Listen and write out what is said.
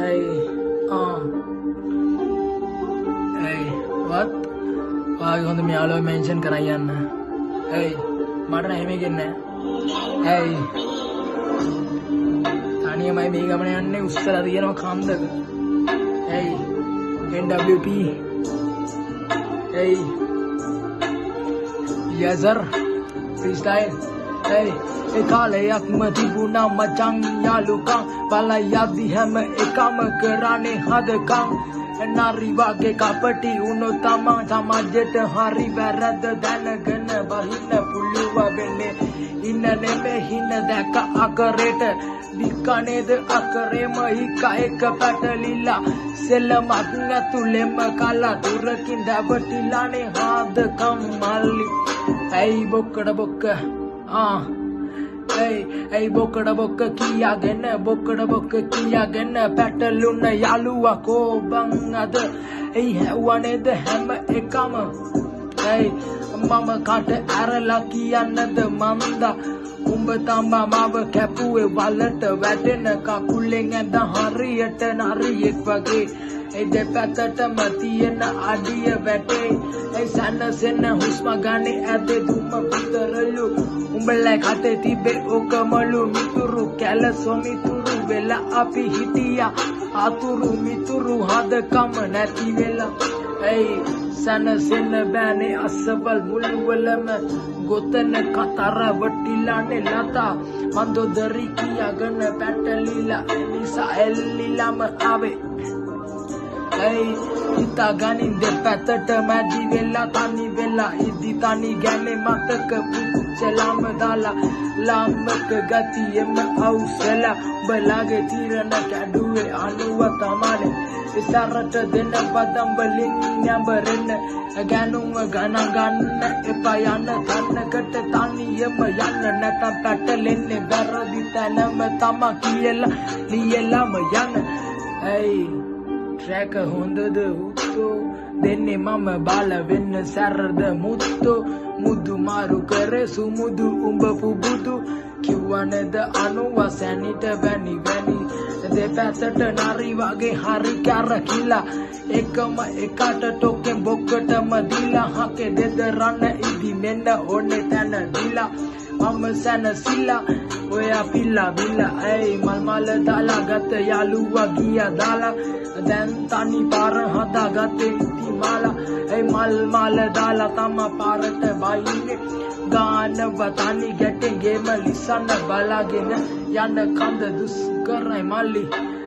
Hey, hey, what? Why you want me all mention Karayan? Hey, Madam Hemigan. Hey, Tanya, my big man, Usta, you know, Kanda. Hey, NWP. Hey, yes, sir. Freestyle. Hey, එකලයක් තිබුණා මචං යාළුකම් බලයද්දි හැම එකම කරන්නේ හදකම් නරි වගේ කපටි වුණොත් තමා සමාජයට හරි වැරද්ද දැනගෙන බහින්න පුළුව වෙන්නේ ඉන්න නෙමෙයි හින දැක අකරේට විකනේද අකරේම හික එක පැටලිලා සෙල්ලමක් නැතුලෙම කලා දුරකින් දැවටිලානේ හදකම් මල්ලි ඇයි බොක්කඩ බොක්ක Hey, bokkada bokka kiyagen පැටලුන යාළුවා කෝබන් අද hey හැවුවනේද හැම එකම hey මම කට ඇරලා කියන්නද මන්දා උඹ තමා මාව කැපුවේ වලට වැටෙන කකුලෙන් ඇඳ හරියට නරියෙක් වගේ ඒ දෙපැත්තටම තියෙන අඩිය වැටේ ඒ සනසෙන හුස්ම ගන්නේ ඇදේ දුම පිටරලු උඹලා කටේ තිබේ ඔකමලු මිතුරු කැලසොමිතුරු වෙලා අපි හිටියා අතුරු මිතුරු හදකම නැති වෙලා ඒ සනසෙන බෑනේ අසවල් මුළුවලම ගොතන කතර වටිලානේ ලතා මන්දොදරි කියාගෙන පැටලිලා නිසා එල්ලිලම ආවේ Hey, kita ganin දෙපැත්තට මැදි වෙලා තනි වෙලා ඉදි තනි ගැනේ මතක පුච්චලම දාලා ලාමක ගතියෙම අවුසලා බලාගේ තීරණ කැඩුවේ අනුව තමයි ඉස්සරට දෙන පදම් වලින් යඹරෙන්න ගනුම ගණන් ගන්න එපා යන තන්නකට තනියම යන්න නැතම් පැටලෙන්නේ වැරදි තැනම තමා කියලා ලියලම යන්න hey Track හොඳද උත්තෝ දෙන්නේ මම බාල වෙන්න සැරද මුත්තෝ මුදු මාරු කරේ සුමුදු උඹ පුබුදු කිව්වනද අනුව සැනිට වැනි දෙපැත්තට නරි වගේ හරි කැරකිලා එකම එකට ටොකෙන් බොක්කටම දීලා හකේ දෙදරන්න ඉදි මෙන්න ඕනේ තැන දීලා මම සැනසිලා ඔයා පිල්ලා බිල්ලා ඇයි මල් දාලා ගත යාළුවා ගියා දාලා දැන් තනි පාර හදාගත්තේ ඉතිමාලා ඇයි මල් දාලා තමා පාරට බයින්නේ ගානව තනි ගැටෙන් ගේම ලිසන්න බලාගෙන යන්න කඳ දුස් කරයි මල්ලි